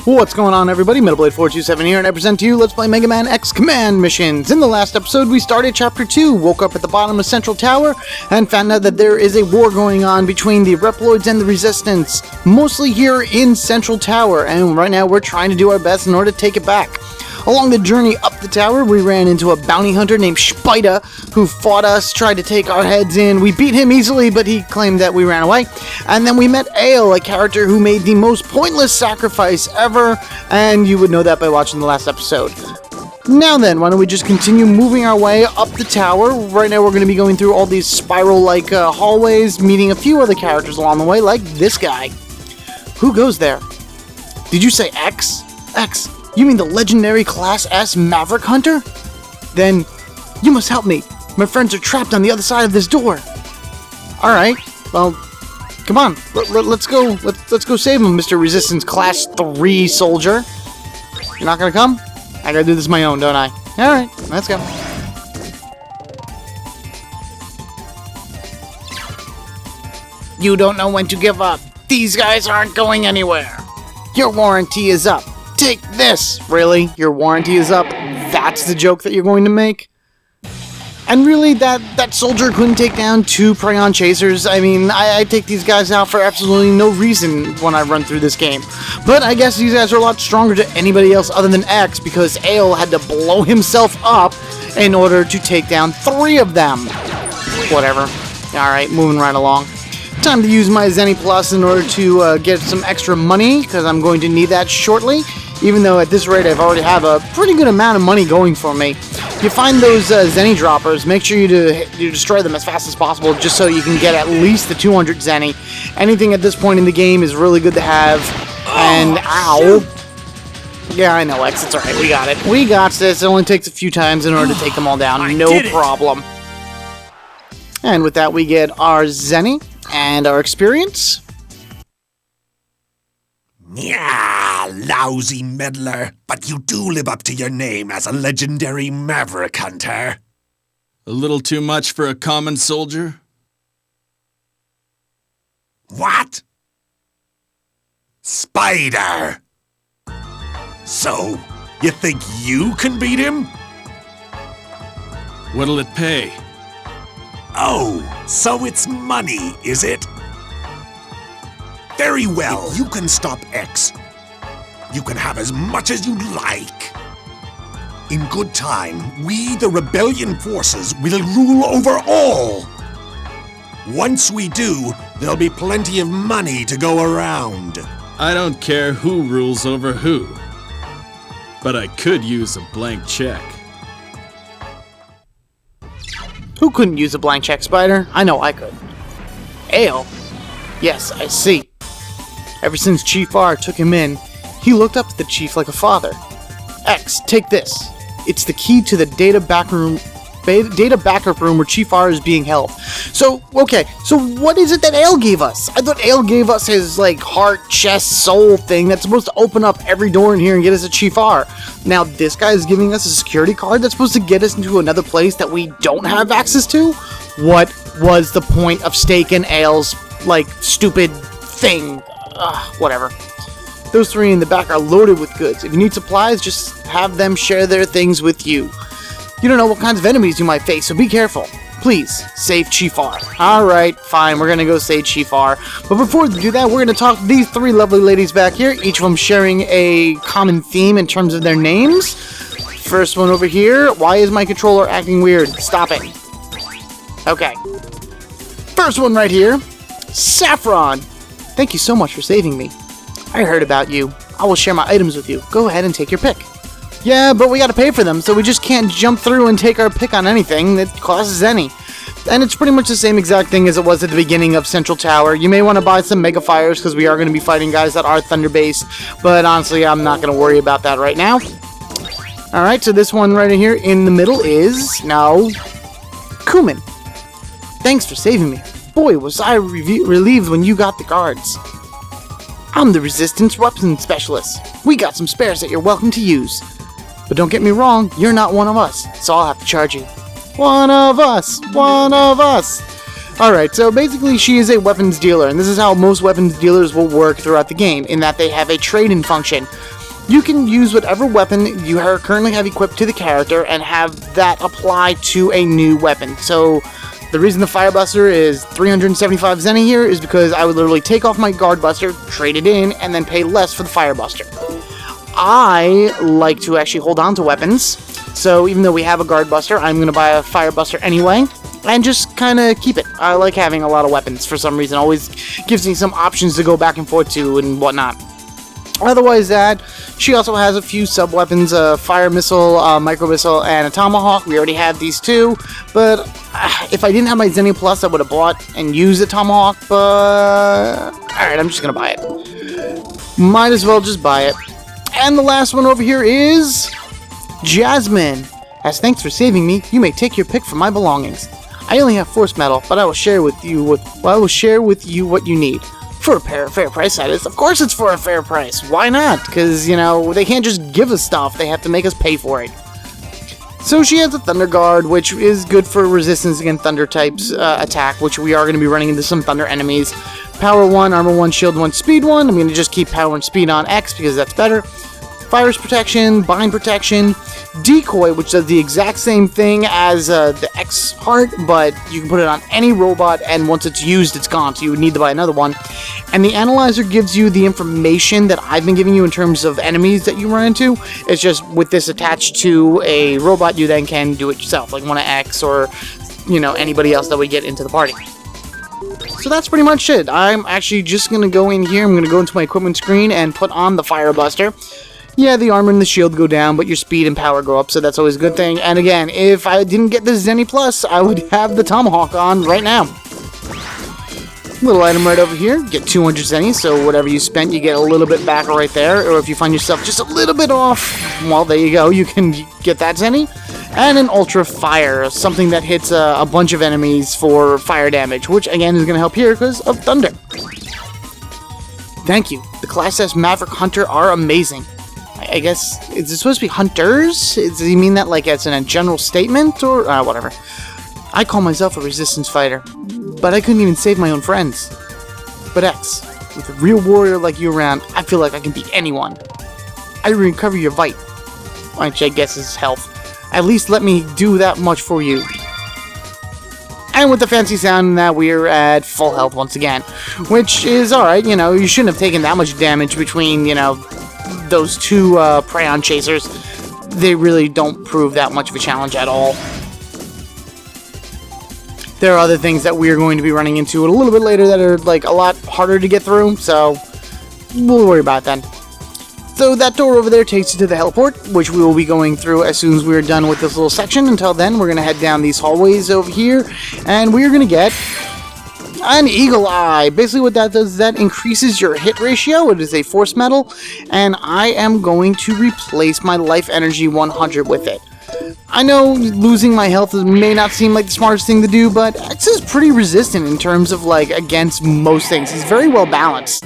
What's going on, everybody? MetalBlade427 here, and I present to you Let's Play Megaman X Command Missions. In the last episode, we started Chapter 2, woke up at the bottom of Central Tower, and found out that there is a war going on between the Reploids and the Resistance, mostly here in Central Tower, and right now we're trying to do our best in order to take it back. Along the journey up the tower, we ran into a bounty hunter named Spider, who fought us, tried to take our heads in. We beat him easily, but he claimed that we ran away. And then we met Ale, a character who made the most pointless sacrifice ever, and you would know that by watching the last episode. Now then, why don't we just continue moving our way up the tower. Right now we're going to be going through all these spiral-like hallways, meeting a few other characters along the way, like this guy. Who goes there? Did you say X? X? You mean the legendary Class S Maverick Hunter? Then, you must help me. My friends are trapped on the other side of this door. Alright, well, come on. Let's go save them, Mr. Resistance Class 3 soldier. You're not gonna come? I gotta do this my own, don't I? Alright, let's go. You don't know when to give up. These guys aren't going anywhere. Your warranty is up. Take this! Really? Your warranty is up? That's the joke that you're going to make? And really, that soldier couldn't take down two Praeon Chasers. I mean, I take these guys out for absolutely no reason when I run through this game. But I guess these guys are a lot stronger to anybody else other than X, because Ale had to blow himself up in order to take down 3 of them. Whatever. Alright, moving right along. Time to use my Zenny Plus in order to get some extra money, because I'm going to need that shortly. Even though at this rate I've already have a pretty good amount of money going for me. You find those Zenny droppers, make sure you destroy them as fast as possible just so you can get at least the 200 Zenny. Anything at this point in the game is really good to have. And ow. Yeah, I know, X, it's alright, we got it. We got this, it only takes a few times in order to take them all down, no problem. And with that we get our Zenny and our experience. Yeah, lousy meddler, but you do live up to your name as a legendary Maverick Hunter. A little too much for a common soldier? What? Spider! So, you think you can beat him? What'll it pay? Oh, so it's money, is it? Very well, if you can stop X. You can have as much as you like. In good time, we, the rebellion forces, will rule over all. Once we do, there'll be plenty of money to go around. I don't care who rules over who, but I could use a blank check. Who couldn't use a blank check, Spider? I know I could. Ale. Yes, I see. Ever since Chief R took him in, he looked up to the Chief like a father. X, take this. It's the key to the data backup room where Chief R is being held. So, okay, so what is it that Ale gave us? I thought Ale gave us his, like, heart, chest, soul thing that's supposed to open up every door in here and get us a Chief R. Now, this guy is giving us a security card that's supposed to get us into another place that we don't have access to? What was the point of staking Ale's, like, stupid thing? Whatever. Those 3 in the back are loaded with goods. If you need supplies, just have them share their things with you. You don't know what kinds of enemies you might face, so be careful. Please, save Chief R. Alright, fine, we're gonna go save Chief R. But before we do that, we're gonna talk to these 3 lovely ladies back here, each of them sharing a common theme in terms of their names. First one over here, why is my controller acting weird? Stop it. Okay. First one right here, Saffron. Thank you so much for saving me. I heard about you. I will share my items with you. Go ahead and take your pick. Yeah, but we gotta pay for them, so we just can't jump through and take our pick on anything that costs any. And it's pretty much the same exact thing as it was at the beginning of Central Tower. You may want to buy some Mega Fires, because we are going to be fighting guys that are Thunder-based, but honestly, I'm not going to worry about that right now. Alright, so this one right here in the middle is, now, Kuman. Thanks for saving me. Boy, was I relieved when you got the guards. I'm the Resistance Weapons Specialist. We got some spares that you're welcome to use. But don't get me wrong, you're not one of us, so I'll have to charge you. One of us! One of us! Alright, so basically she is a weapons dealer, and this is how most weapons dealers will work throughout the game, in that they have a trade-in function. You can use whatever weapon you currently have equipped to the character and have that apply to a new weapon. So the reason the Firebuster is 375 Zenny here is because I would literally take off my Guard Buster, trade it in, and then pay less for the Firebuster. I like to actually hold on to weapons, so even though we have a Guard Buster, I'm going to buy a Firebuster anyway, and just kind of keep it. I like having a lot of weapons for some reason. Always gives me some options to go back and forth to and whatnot. Otherwise that, she also has a few sub-weapons, a fire missile, micro missile, and a tomahawk. We already have these two, but if I didn't have my Zenny Plus, I would have bought and used the tomahawk, but alright, I'm just gonna buy it. Might as well just buy it. And the last one over here is Jasmine. As thanks for saving me, you may take your pick from my belongings. I only have Force Metal, but I will share with you what you need. For a fair price, that is. Of course it's for a fair price. Why not? Because, you know, they can't just give us stuff. They have to make us pay for it. So she has a Thunder Guard, which is good for resistance against Thunder types attack, which we are going to be running into some Thunder enemies. Power 1, Armor 1, Shield 1, Speed 1. I'm going to just keep Power and Speed on X because that's better. Virus Protection, Bind Protection, Decoy, which does the exact same thing as the X Heart, but you can put it on any robot, and once it's used, it's gone, so you would need to buy another one. And the Analyzer gives you the information that I've been giving you in terms of enemies that you run into. It's just with this attached to a robot, you then can do it yourself, like one of X or, you know, anybody else that would get into the party. So that's pretty much it. I'm actually just going to go in here, I'm going to go into my equipment screen and put on the Firebuster. Yeah, the armor and the shield go down, but your speed and power go up, so that's always a good thing. And again, if I didn't get the Zenny Plus, I would have the Tomahawk on right now. Little item right over here, get 200 Zenny, so whatever you spent, you get a little bit back right there. Or if you find yourself just a little bit off, well, there you go, you can get that Zenny. And an Ultra Fire, something that hits a bunch of enemies for fire damage, which again is going to help here because of Thunder. Thank you. The Class S Maverick Hunter are amazing. I guess, is it supposed to be hunters? Does he mean that like as in a general statement, or whatever? I call myself a resistance fighter, but I couldn't even save my own friends. But X, with a real warrior like you around, I feel like I can beat anyone. I recover your bite, which I guess is health. At least let me do that much for you. And with the fancy sound, that we're at full health once again, which is alright. You know, you shouldn't have taken that much damage between, you know, those two Praeon Chasers. They really don't prove that much of a challenge at all. There are other things that we're going to be running into a little bit later that are like a lot harder to get through, so we'll worry about that. So that door over there takes you to the heliport, which we will be going through as soon as we're done with this little section. Until then, we're going to head down these hallways over here, and we're going to get an Eagle Eye. Basically what that does is that increases your hit ratio. It is a Force Metal, and I am going to replace my Life Energy 100 with it. I know losing my health may not seem like the smartest thing to do, but X is pretty resistant in terms of like against most things. He's very well balanced.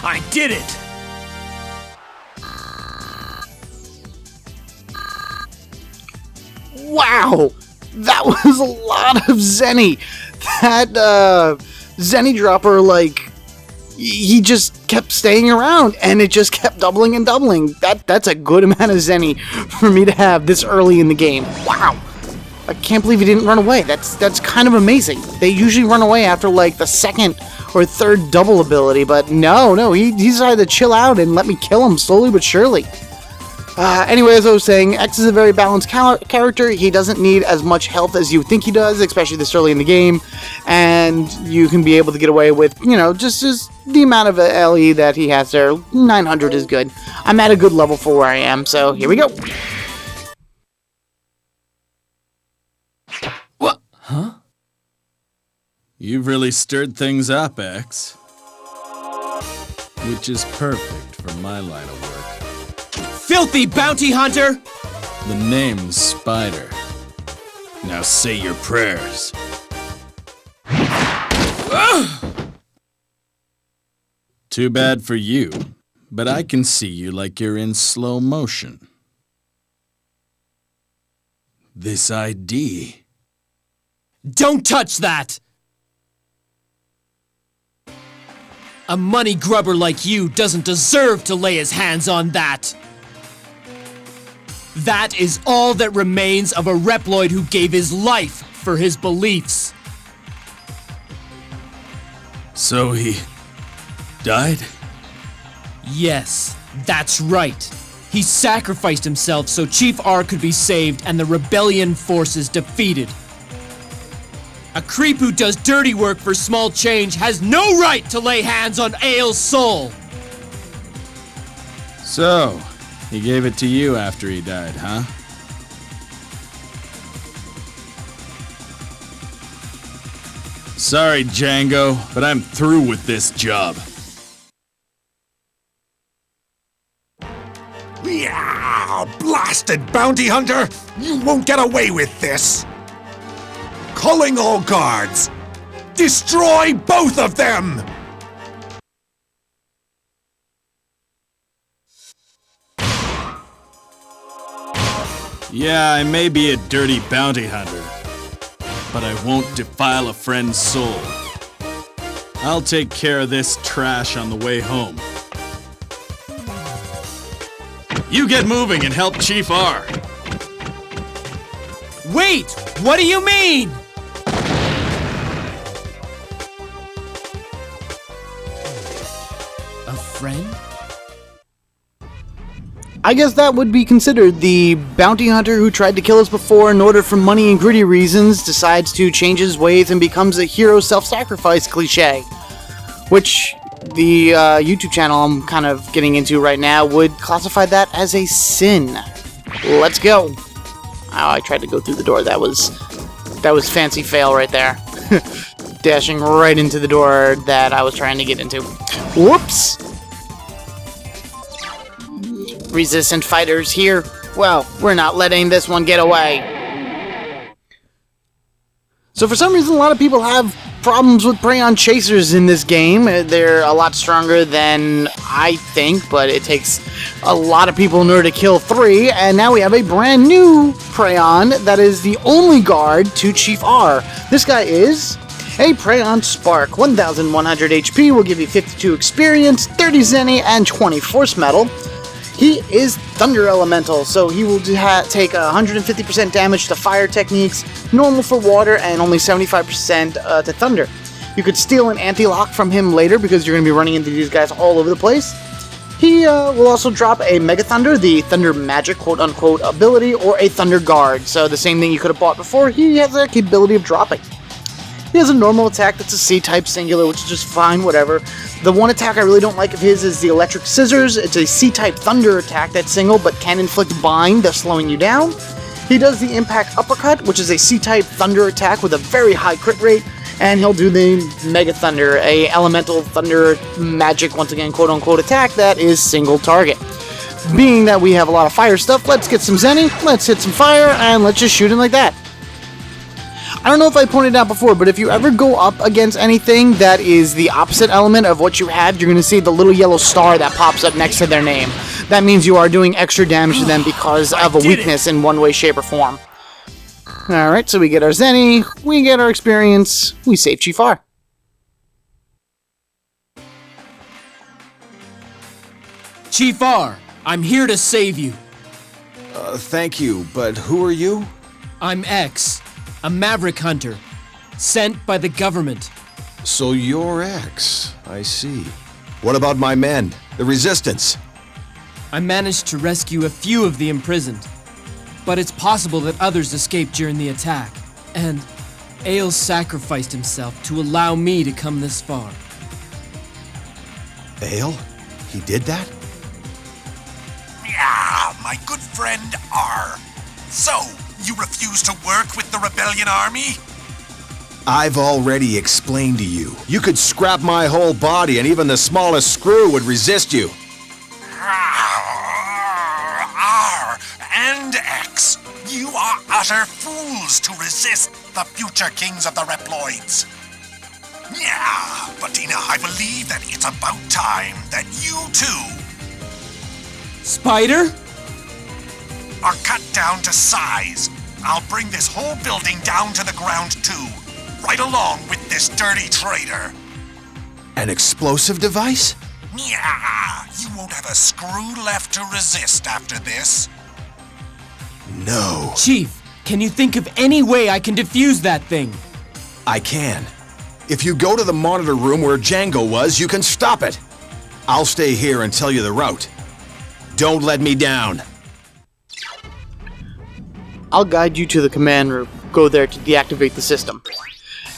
I did it! Wow! That was a lot of Zenny! That, Zenny Dropper, like, he just kept staying around, and it just kept doubling and doubling. That's a good amount of Zenny for me to have this early in the game. Wow! I can't believe he didn't run away. That's kind of amazing. They usually run away after, like, the second or third double ability, but no, he decided to chill out and let me kill him slowly but surely. Anyway, as I was saying, X is a very balanced character. He doesn't need as much health as you think he does, especially this early in the game, and you can be able to get away with, you know, just the amount of LE that he has there. 900 is good. I'm at a good level for where I am, so here we go. What? Huh? You've really stirred things up, X. Which is perfect for my line of work. Filthy bounty hunter! The name's Spider. Now say your prayers. Too bad for you, but I can see you like you're in slow motion. This ID. Don't touch that! A money grubber like you doesn't deserve to lay his hands on that. That is all that remains of a Reploid who gave his life for his beliefs. So he died? Yes, that's right. He sacrificed himself so Chief R could be saved and the rebellion forces defeated. A creep who does dirty work for small change has no right to lay hands on Ael's soul! So, he gave it to you after he died, huh? Sorry, Jango, but I'm through with this job. Yeah, blasted bounty hunter! You won't get away with this! Calling all guards! Destroy both of them! Yeah, I may be a dirty bounty hunter, but I won't defile a friend's soul. I'll take care of this trash on the way home. You get moving and help Chief R. Wait! What do you mean? A friend? I guess that would be considered the bounty hunter who tried to kill us before in order for money and gritty reasons, decides to change his ways and becomes a hero self-sacrifice cliche. Which the YouTube channel I'm kind of getting into right now would classify that as a sin. Let's go. Oh, I tried to go through the door. That was fancy fail right there. Dashing right into the door that I was trying to get into. Whoops! Resistant fighters here. Well, we're not letting this one get away. So for some reason, a lot of people have problems with Prey-on Chasers in this game. They're a lot stronger than I think, but it takes a lot of people in order to kill 3, and now we have a brand new Prey-on that is the only guard to Chief R. This guy is a Prey-on Spark. 1100 HP will give you 52 experience, 30 Zenny, and 20 Force Metal. He is Thunder Elemental, so he will take 150% damage to fire techniques, normal for water, and only 75% to thunder. You could steal an anti-lock from him later because you're going to be running into these guys all over the place. He will also drop a Mega Thunder, the Thunder Magic quote-unquote ability, or a Thunder Guard, so the same thing you could have bought before, he has the capability of dropping. He has a normal attack that's a C-type singular, which is just fine, whatever. The one attack I really don't like of his is the Electric Scissors. It's a C-type thunder attack that's single, but can inflict bind, thus slowing you down. He does the Impact Uppercut, which is a C-type thunder attack with a very high crit rate, and he'll do the Mega Thunder, a elemental thunder magic, once again, quote-unquote attack that is single target. Being that we have a lot of fire stuff, let's get some Zenny, let's hit some fire, and let's just shoot him like that. I don't know if I pointed out before, but if you ever go up against anything that is the opposite element of what you had, you're going to see the little yellow star that pops up next to their name. That means you are doing extra damage to them because of a weakness in one way, shape, or form. Alright, so we get our Zenny, we get our experience, we save Chief R. Chief R, I'm here to save you. Thank you, but who are you? I'm X, a Maverick Hunter, sent by the government. So you're X, I see. What about my men, the Resistance? I managed to rescue a few of the imprisoned, but it's possible that others escaped during the attack, and Ael sacrificed himself to allow me to come this far. Ael? He did that? Yeah, my good friend R. So, you refuse to work with the Rebellion Army? I've already explained to you. You could scrap my whole body and even the smallest screw would resist you. R and X, you are utter fools to resist the future kings of the Reploids. Yeah, but Dina, I believe that it's about time that you too Spider? are cut down to size. I'll bring this whole building down to the ground too, right along with this dirty traitor. An explosive device? Yeah, you won't have a screw left to resist after this. No. Chief, can you think of any way I can defuse that thing? I can. If you go to the monitor room where Jango was, you can stop it. I'll stay here and tell you the route. Don't let me down. I'll guide you to the command room. Go there to deactivate the system.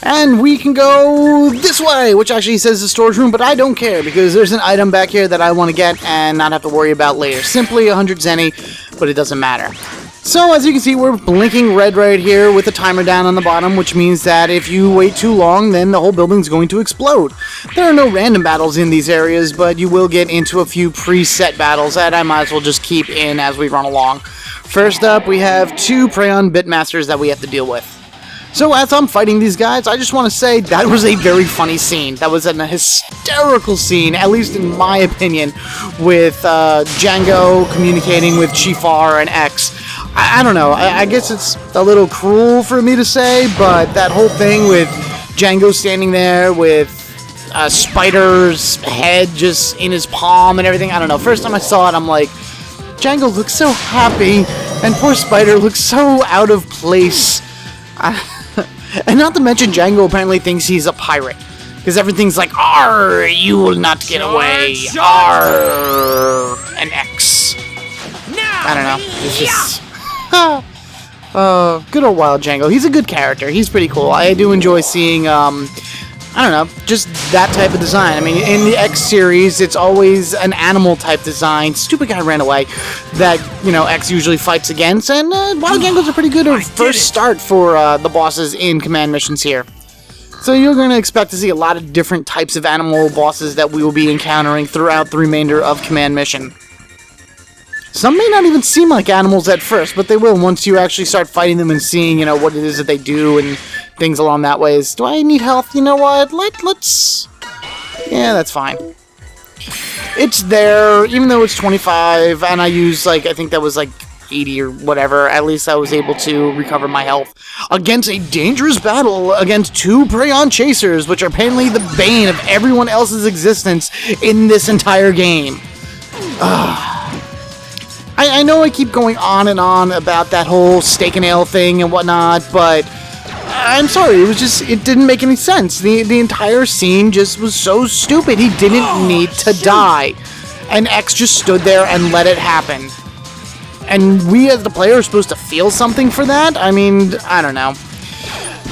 And we can go this way, which actually says the storage room, but I don't care because there's an item back here that I want to get and not have to worry about later. Simply 100 zenny, but it doesn't matter. So as you can see, we're blinking red right here with the timer down on the bottom, which means that if you wait too long, then the whole building's going to explode. There are no random battles in these areas, but you will get into a few preset battles that I might as well just keep in as we run along. First up, we have 2 Praeon Bitmasters that we have to deal with. So as I'm fighting these guys, I just want to say that was a very funny scene. That was a hysterical scene, at least in my opinion, with Jango communicating with Chief R and X. I don't know, I guess it's a little cruel for me to say, but that whole thing with Jango standing there with Spider's head just in his palm and everything, I don't know. First time I saw it, I'm like, Jango looks so happy, and poor Spider looks so out of place. And not to mention, Jango apparently thinks he's a pirate. Because everything's like, "Arr, you will not get away. Arr, an X." I don't know. It's just... good old Wild Jango. He's a good character. He's pretty cool. I do enjoy seeing, I don't know, just that type of design. I mean, in the X series, it's always an animal type design. Stupid guy ran away that, you know, X usually fights against. And Wild Jango's a pretty good first start for the bosses in command missions here. So you're going to expect to see a lot of different types of animal bosses that we will be encountering throughout the remainder of command mission. Some may not even seem like animals at first, but they will once you actually start fighting them and seeing, you know, what it is that they do and things along that ways. Do I need health? You know what? Let's... Yeah, that's fine. It's there, even though it's 25, and I use, like, I think that was, like, 80 or whatever. At least I was able to recover my health against a dangerous battle against 2 Praeon Chasers, which are apparently the bane of everyone else's existence in this entire game. I know I keep going on and on about that whole steak and ale thing and whatnot, but I'm sorry, it didn't make any sense. The entire scene just was so stupid. He didn't need to die. And X just stood there and let it happen. And we as the player are supposed to feel something for that? I mean, I don't know.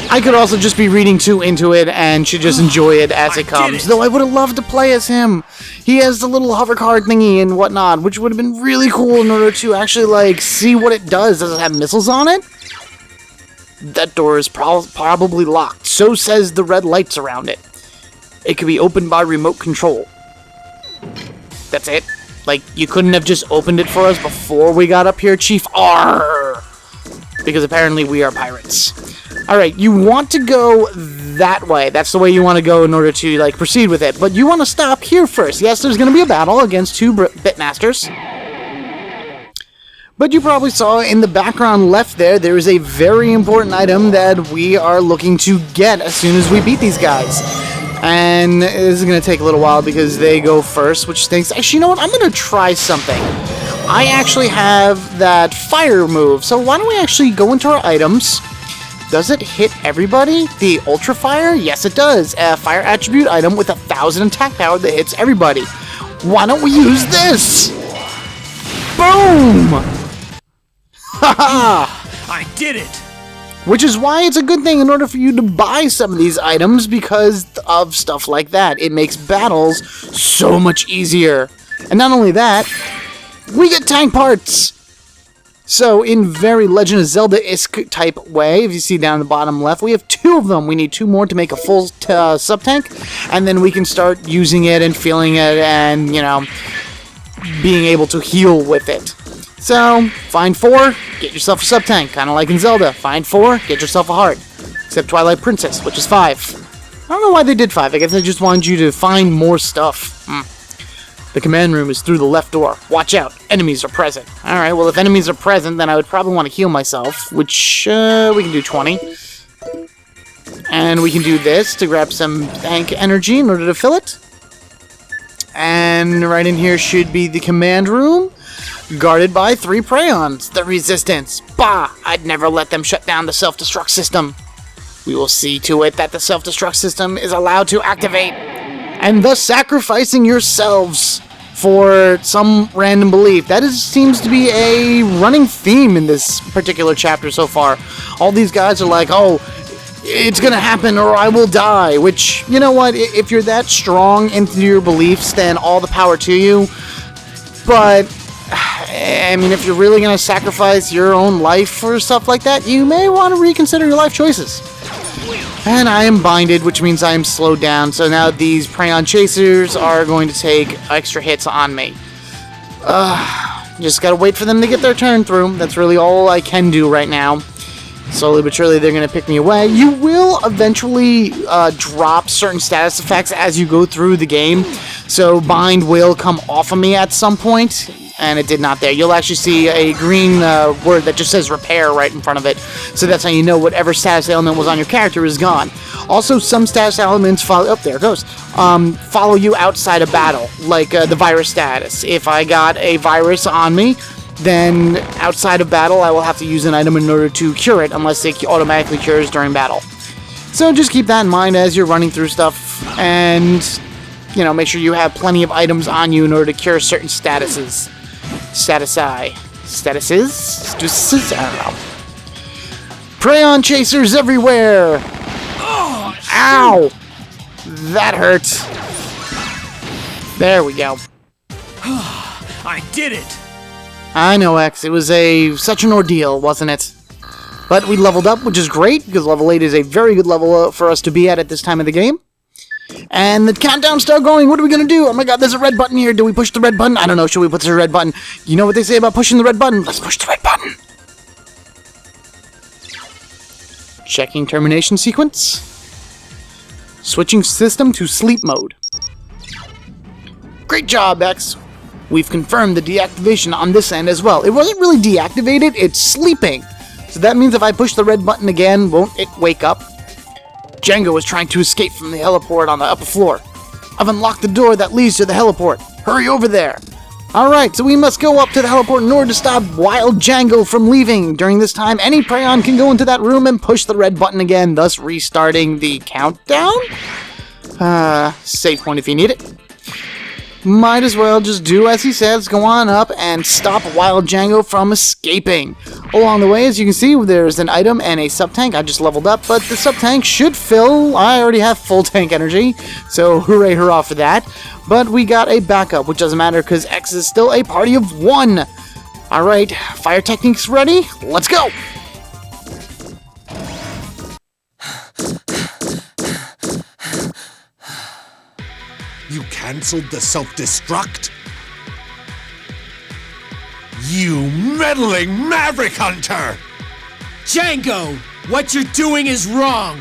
I could also just be reading too into it and should just enjoy it as it comes. Though I would have loved to play as him. He has the little hover card thingy and whatnot, which would have been really cool in order to actually, like, see what it does. Does it have missiles on it? That door is probably locked. So says the red lights around it. It could be opened by remote control. That's it? Like, you couldn't have just opened it for us before we got up here, Chief R? Because apparently we are pirates. Alright, you want to go that way. That's the way you want to go in order to, like, proceed with it. But you want to stop here first. Yes, there's going to be a battle against 2 Bitmasters. But you probably saw in the background left there is a very important item that we are looking to get as soon as we beat these guys. And this is going to take a little while because they go first, which stinks. Actually, you know what? I'm going to try something. I actually have that fire move, so why don't we actually go into our items. Does it hit everybody? The Ultra Fire? Yes, it does. A fire attribute item with 1,000 attack power that hits everybody. Why don't we use this? Boom! Haha! I did it! Which is why it's a good thing in order for you to buy some of these items because of stuff like that. It makes battles so much easier. And not only that, we get tank parts! So, in very Legend of Zelda-esque type way, if you see down the bottom left, we have 2 of them. We need 2 more to make a full sub-tank, and then we can start using it and feeling it and, you know, being able to heal with it. So, find 4, get yourself a sub-tank, kind of like in Zelda. Find 4, get yourself a heart. Except Twilight Princess, which is 5. I don't know why they did 5. I guess they just wanted you to find more stuff. The command room is through the left door. Watch out, enemies are present. Alright, well if enemies are present, then I would probably want to heal myself, which, we can do 20. And we can do this to grab some tank energy in order to fill it. And right in here should be the command room, guarded by 3 Preyons. The Resistance. Bah! I'd never let them shut down the self-destruct system. We will see to it that the self-destruct system is allowed to activate, and thus sacrificing yourselves for some random belief. That seems to be a running theme in this particular chapter so far. All these guys are like, oh, it's gonna happen or I will die, which, you know what, if you're that strong into your beliefs, then all the power to you. But, I mean, if you're really gonna sacrifice your own life for stuff like that, you may want to reconsider your life choices. And I am binded, which means I am slowed down, so now these Preyon Chasers are going to take extra hits on me. Just gotta wait for them to get their turn through. That's really all I can do right now. Slowly but surely, they're going to pick me away. You will eventually drop certain status effects as you go through the game. So bind will come off of me at some point, and it did not there. You'll actually see a green word that just says repair right in front of it. So that's how you know whatever status element was on your character is gone. Also, some status elements follow... Oh, there it goes. Follow you outside of battle, like the virus status. If I got a virus on me, then outside of battle, I will have to use an item in order to cure it, unless it automatically cures during battle. So just keep that in mind as you're running through stuff, and, you know, make sure you have plenty of items on you in order to cure certain statuses. Statuses? I don't know. Preyon Chasers everywhere! Oh, ow! That hurt. There we go. I did it! I know, X. It was such an ordeal, wasn't it? But we leveled up, which is great, because level 8 is a very good level for us to be at this time of the game. And the countdown's still going. What are we going to do? Oh my god, there's a red button here. Do we push the red button? I don't know. Should we push the red button? You know what they say about pushing the red button? Let's push the red button. Checking termination sequence. Switching system to sleep mode. Great job, X. We've confirmed the deactivation on this end as well. It wasn't really deactivated, it's sleeping. So that means if I push the red button again, won't it wake up? Jango is trying to escape from the heliport on the upper floor. I've unlocked the door that leads to the heliport. Hurry over there. Alright, so we must go up to the heliport in order to stop Wild Jango from leaving. During this time, any Preyon can go into that room and push the red button again, thus restarting the countdown? Save point if you need it. Might as well just do as he says, go on up and stop Wild Jango from escaping. Along the way, as you can see, there's an item and a sub-tank. I just leveled up, but the sub-tank should fill. I already have full tank energy, so hooray hurrah for that. But we got a backup, which doesn't matter because X is still a party of 1. Alright, fire techniques ready? Let's go! You cancelled the self-destruct? You meddling Maverick Hunter! Jango, what you're doing is wrong.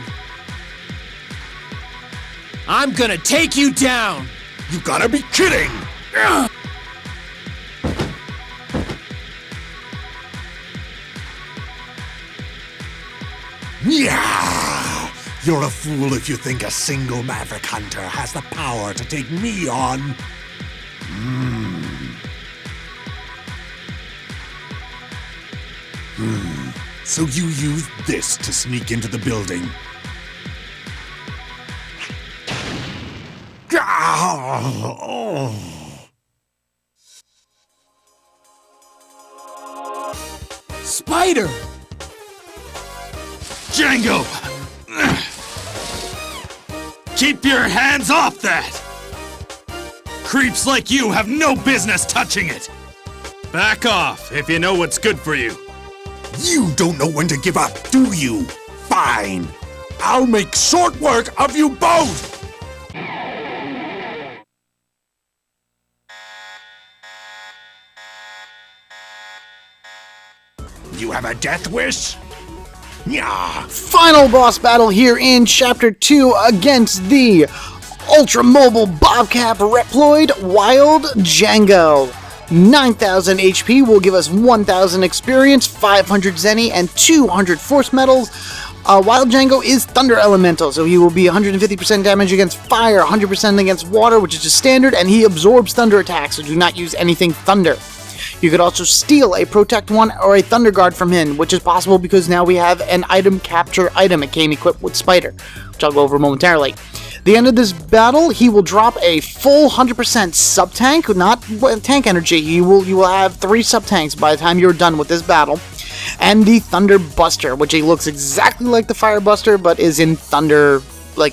I'm gonna take you down. You gotta be kidding! Yeah! You're a fool if you think a single Maverick Hunter has the power to take me on. So you used this to sneak into the building. Spider! Jango! Keep your hands off that! Creeps like you have no business touching it! Back off if you know what's good for you. You don't know when to give up, do you? Fine. I'll make short work of you both! You have a death wish? Yeah. Final boss battle here in Chapter 2 against the ultra-mobile Bobcat Reploid Wild Jango. 9,000 HP will give us 1,000 experience, 500 Zenny, and 200 Force Medals. Wild Jango is Thunder Elemental, so he will be 150% damage against fire, 100% against water, which is just standard, and he absorbs thunder attacks, so do not use anything thunder. You could also steal a Protect 1 or a Thunder Guard from him, which is possible because now we have an item capture item. It came equipped with Spider, which I'll go over momentarily. The end of this battle, he will drop a full 100% sub-tank, not tank energy. You will have 3 sub-tanks by the time you're done with this battle. And the Thunder Buster, which he looks exactly like the Fire Buster, but is in Thunder,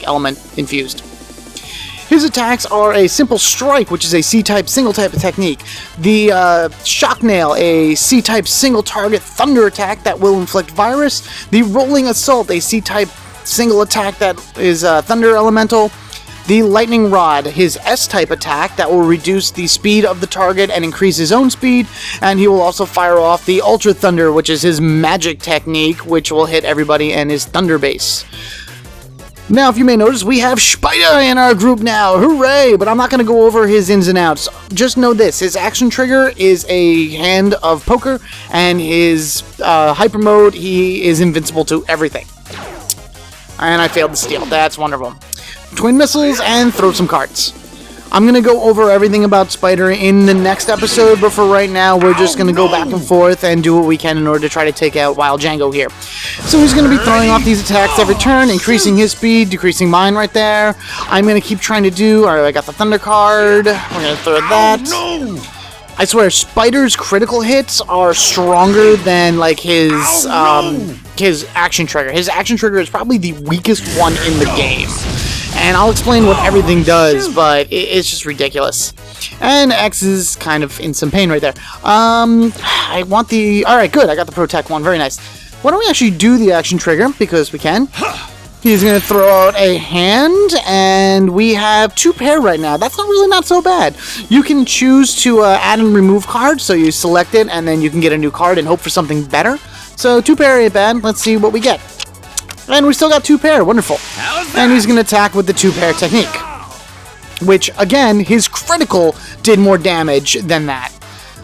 element infused. His attacks are a Simple Strike, which is a C-type single-type technique. The Shock Nail, a C-type single-target thunder attack that will inflict virus. The Rolling Assault, a C-type single attack that is Thunder Elemental. The Lightning Rod, his S-type attack that will reduce the speed of the target and increase his own speed. And he will also fire off the Ultra Thunder, which is his magic technique, which will hit everybody in his Thunder base. Now, if you may notice, we have Spider in our group now. Hooray! But I'm not going to go over his ins and outs. Just know this. His action trigger is a hand of poker, and his hyper mode, he is invincible to everything. And I failed to steal. That's wonderful. Twin missiles and throw some cards. I'm going to go over everything about Spider in the next episode, but for right now, we're just going to go back and forth and do what we can in order to try to take out Wild Jango here. So he's going to be throwing off these attacks every turn, increasing his speed, decreasing mine right there. I'm going to keep trying to do... Alright, I got the Thunder card. We're going to throw that. I swear, Spider's critical hits are stronger than, his action trigger. His action trigger is probably the weakest one in the game. And I'll explain what everything does, but it's just ridiculous. And X is kind of in some pain right there. I want the... Alright, good. I got the Protect one. Very nice. Why don't we actually do the action trigger? Because we can. He's going to throw out a hand, and we have 2 pair right now. That's not so bad. You can choose to add and remove cards, so you select it, and then you can get a new card and hope for something better. So 2 pair ain't bad. Let's see what we get. And we still got 2 pair. Wonderful. And he's going to attack with the 2 pair technique. Which, again, his critical did more damage than that.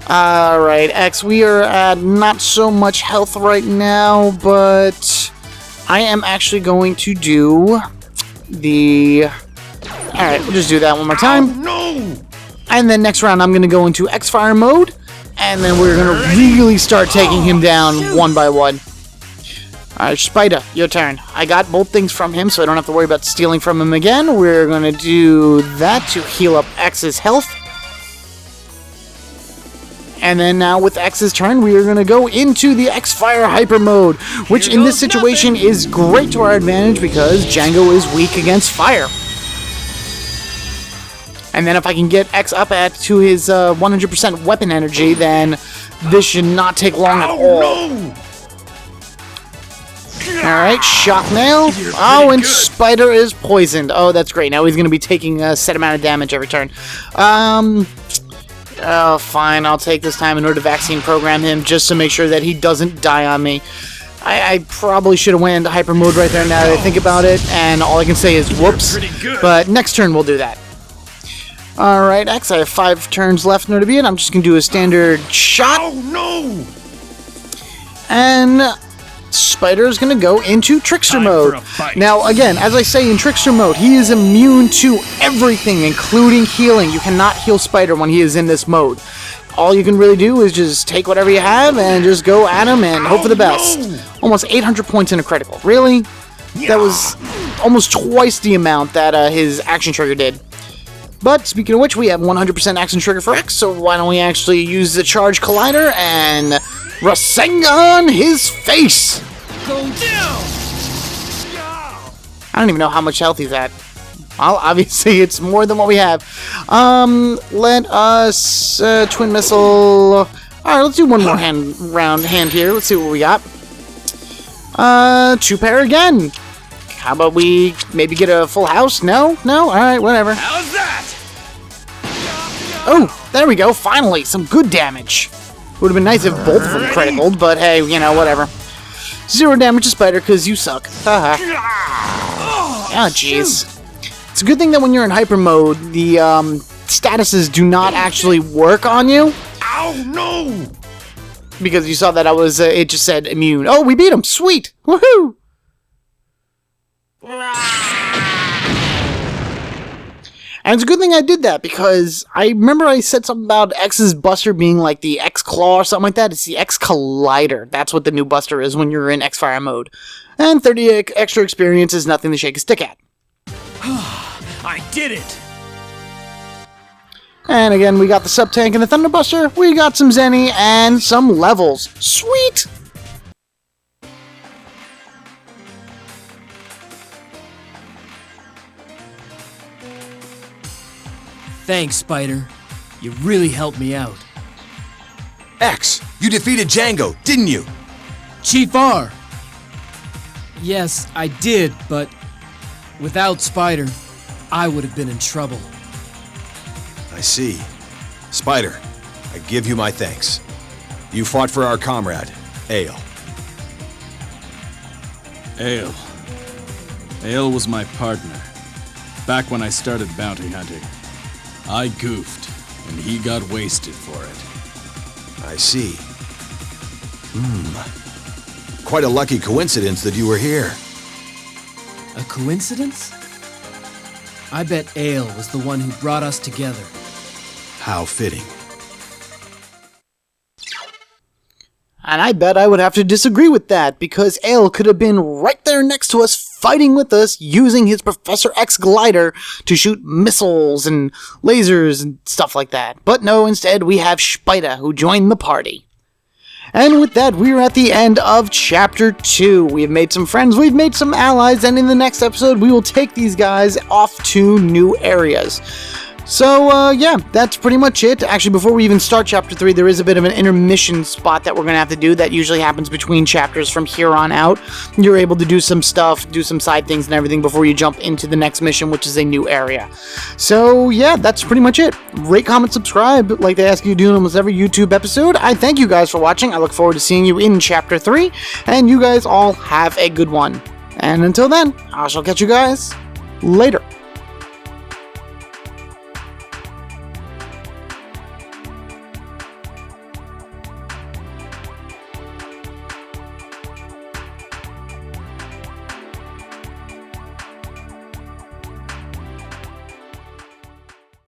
Alright, X, we are at not so much health right now, but I am actually going to do the... Alright, we'll just do that one more time. No! And then next round I'm going to go into X-Fire mode, and then we're going to really start taking him down one by one. Alright, Spider, your turn. I got both things from him, so I don't have to worry about stealing from him again. We're going to do that to heal up X's health. And then now with X's turn, we are going to go into the X-Fire Hyper Mode, which in this situation is great to our advantage because Jango is weak against fire. And then if I can get X up to his 100% weapon energy, then this should not take long at all. Alright, Shock Nail. Oh, and Spider is poisoned. Oh, that's great. Now he's going to be taking a set amount of damage every turn. Oh, fine. I'll take this time in order to vaccine program him just to make sure that he doesn't die on me. I probably should have went into hyper mode right there now that I think about it, and all I can say is whoops. But next turn we'll do that. Alright, X, I have 5 turns left in order to beat it. I'm just going to do a standard shot. Oh, no! And Spider's going to go into Trickster mode. Now, again, as I say in Trickster mode, he is immune to everything, including healing. You cannot heal Spider when he is in this mode. All you can really do is just take whatever you have and just go at him and hope for the best. Almost 800 points in a critical. Really? That was almost twice the amount that his action trigger did. But speaking of which, we have 100% action trigger for X, so why don't we actually use the Charge Collider and Rasengan his face! Go down! I don't even know how much health he's at. Well, obviously it's more than what we have. Let us Twin Missile. Alright, let's do one more hand here. Let's see what we got. 2 pair again. How about we maybe get a full house? No? No? Alright, whatever. How's that? Oh, there we go. Finally, some good damage. Would have been nice if both of them criticaled, but hey, you know, whatever. 0 damage to Spider, because you suck. Haha. Oh, jeez. It's a good thing that when you're in hyper mode, the statuses do not actually work on you. Ow, no! Because you saw that I was, it just said immune. Oh, we beat him. Sweet. Woohoo! And it's a good thing I did that, because I remember I said something about X's Buster being like the X Claw or something like that. It's the X Collider. That's what the new Buster is when you're in X-Fire mode. And 30 extra experience is nothing to shake a stick at. I did it! And again, we got the Sub-Tank and the Thunder Buster. We got some Zenny and some levels. Sweet! Thanks, Spider. You really helped me out. X, you defeated Jango, didn't you? Chief R! Yes, I did, but without Spider, I would have been in trouble. I see. Spider, I give you my thanks. You fought for our comrade, Ale. Ale was my partner. Back when I started bounty hunting. I goofed, and he got wasted for it. I see. Quite a lucky coincidence that you were here. A coincidence? I bet Ale was the one who brought us together. How fitting. And I bet I would have to disagree with that, because Ale could have been right there next to us, fighting with us, using his Professor X glider to shoot missiles and lasers and stuff like that. But no, instead we have Spider, who joined the party. And with that, we're at the end of Chapter 2. We have made some friends, we've made some allies, and in the next episode we will take these guys off to new areas. So, yeah, that's pretty much it. Actually, before we even start Chapter 3, there is a bit of an intermission spot that we're going to have to do. That usually happens between chapters from here on out. You're able to do some stuff, do some side things and everything before you jump into the next mission, which is a new area. So, yeah, that's pretty much it. Rate, comment, subscribe, like they ask you to do in almost every YouTube episode. I thank you guys for watching. I look forward to seeing you in Chapter 3, and you guys all have a good one. And until then, I shall catch you guys later.